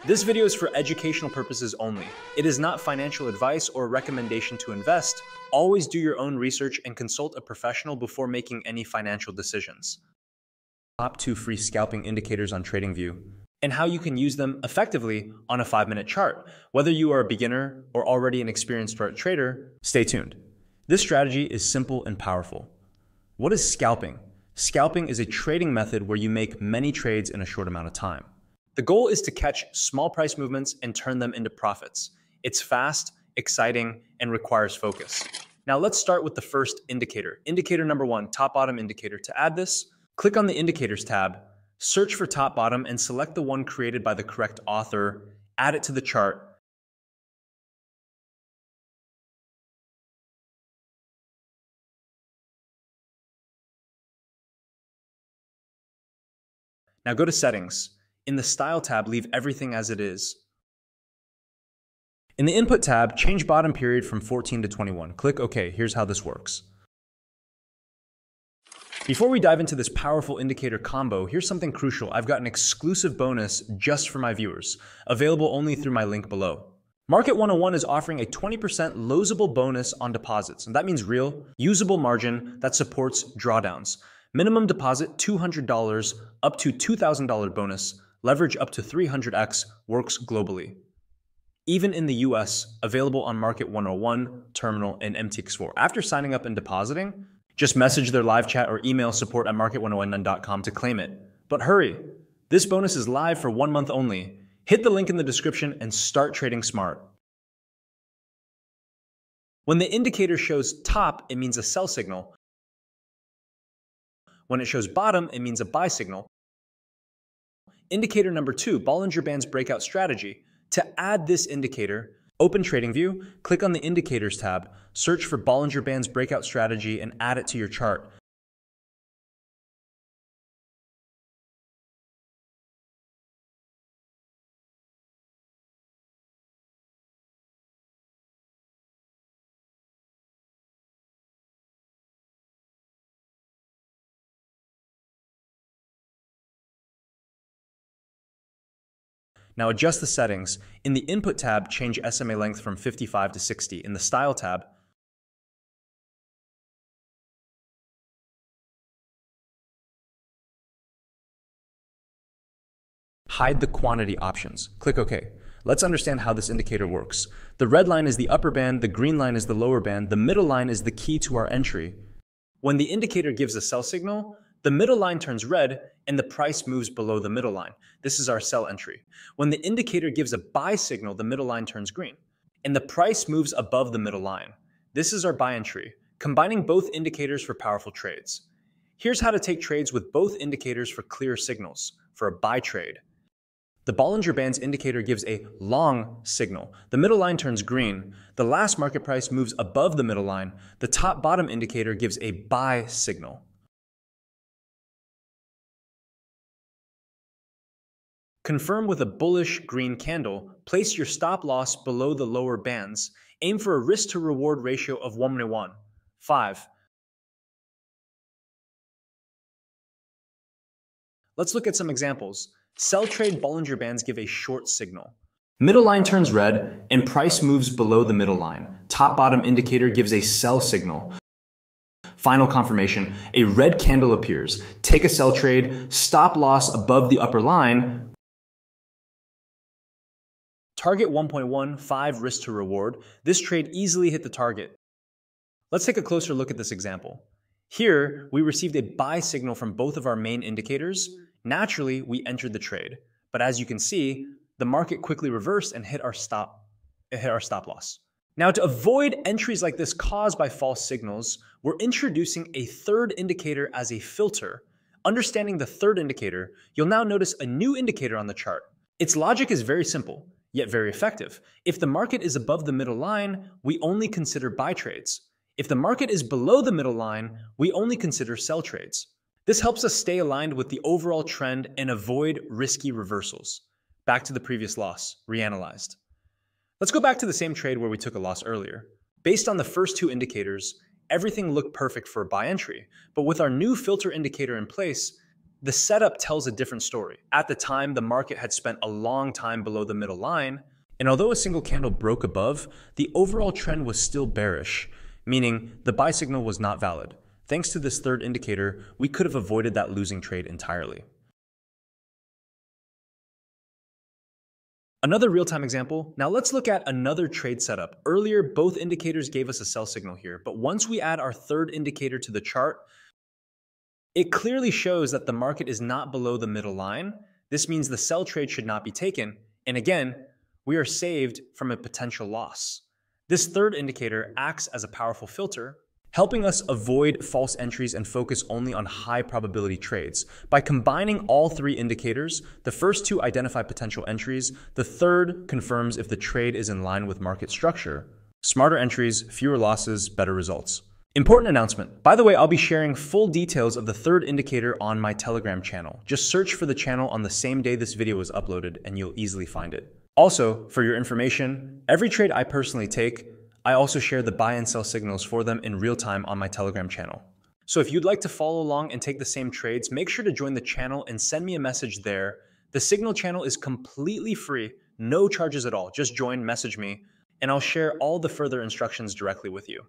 This video is for educational purposes only. It is not financial advice or a recommendation to invest. Always do your own research and consult a professional before making any financial decisions. Top 2 free scalping indicators on TradingView, and how you can use them effectively on a 5-minute chart. Whether you are a beginner or already an experienced trader, stay tuned. This strategy is simple and powerful. What is scalping? Scalping is a trading method where you make many trades in a short amount of time. The goal is to catch small price movements and turn them into profits. It's fast, exciting, and requires focus. Now let's start with the first indicator. Indicator number 1, top-bottom indicator. To add this, click on the Indicators tab, search for top-bottom, and select the one created by the correct author. Add it to the chart. Now go to Settings. In the Style tab, leave everything as it is. In the Input tab, change bottom period from 14 to 21. Click OK. Here's how this works. Before we dive into this powerful indicator combo, here's something crucial. I've got an exclusive bonus just for my viewers, available only through my link below. Market 101 is offering a 20% losable bonus on deposits, and that means real, usable margin that supports drawdowns. Minimum deposit $200 up to $2,000 bonus, leverage up to 300x, works globally. Even in the US, available on Market 101, Terminal, and MTX4. After signing up and depositing, just message their live chat or email support@market101.com to claim it. But hurry, this bonus is live for 1 month only. Hit the link in the description and start trading smart. When the indicator shows top, it means a sell signal. When it shows bottom, it means a buy signal. Indicator number 2, Bollinger Bands Breakout Strategy. To add this indicator, open TradingView, click on the Indicators tab, search for Bollinger Bands Breakout Strategy, and add it to your chart. Now adjust the settings. In the Input tab, change SMA length from 55 to 60. In the Style tab, hide the quantity options. Click OK. Let's understand how this indicator works. The red line is the upper band, the green line is the lower band, the middle line is the key to our entry. When the indicator gives a sell signal, the middle line turns red and the price moves below the middle line. This is our sell entry. When the indicator gives a buy signal, the middle line turns green and the price moves above the middle line. This is our buy entry, combining both indicators for powerful trades. Here's how to take trades with both indicators for clear signals for a buy trade. The Bollinger Bands indicator gives a long signal. The middle line turns green. The last market price moves above the middle line. The top-bottom indicator gives a buy signal. Confirm with a bullish green candle. Place your stop loss below the lower bands. Aim for a risk to reward ratio of 1:1. 5. Let's look at some examples. Sell trade Bollinger Bands give a short signal. Middle line turns red and price moves below the middle line. Top bottom indicator gives a sell signal. Final confirmation, a red candle appears. Take a sell trade, stop loss above the upper line. Target 1.15 risk to reward. This trade easily hit the target. Let's take a closer look at this example. Here, we received a buy signal from both of our main indicators. Naturally, we entered the trade. But as you can see, the market quickly reversed and hit our stop loss. Now, to avoid entries like this caused by false signals, we're introducing a third indicator as a filter. Understanding the third indicator, you'll now notice a new indicator on the chart. Its logic is very simple, yet very effective. If the market is above the middle line, we only consider buy trades. If the market is below the middle line, we only consider sell trades. This helps us stay aligned with the overall trend and avoid risky reversals. Back to the previous loss, reanalyzed. Let's go back to the same trade where we took a loss earlier. Based on the first 2 indicators, everything looked perfect for a buy entry. But with our new filter indicator in place, the setup tells a different story. At the time, the market had spent a long time below the middle line, and although a single candle broke above, the overall trend was still bearish, meaning the buy signal was not valid. Thanks to this third indicator, we could have avoided that losing trade entirely. Another real-time example. Now let's look at another trade setup. Earlier, both indicators gave us a sell signal here, but once we add our third indicator to the chart, it clearly shows that the market is not below the middle line. This means the sell trade should not be taken. And again, we are saved from a potential loss. This third indicator acts as a powerful filter, helping us avoid false entries and focus only on high probability trades. By combining all three indicators, the first two identify potential entries, the third confirms if the trade is in line with market structure. Smarter entries, fewer losses, better results. Important announcement. By the way, I'll be sharing full details of the third indicator on my Telegram channel. Just search for the channel on the same day this video is uploaded and you'll easily find it. Also, for your information, every trade I personally take, I also share the buy and sell signals for them in real time on my Telegram channel. So if you'd like to follow along and take the same trades, make sure to join the channel and send me a message there. The signal channel is completely free, no charges at all. Just join, message me, and I'll share all the further instructions directly with you.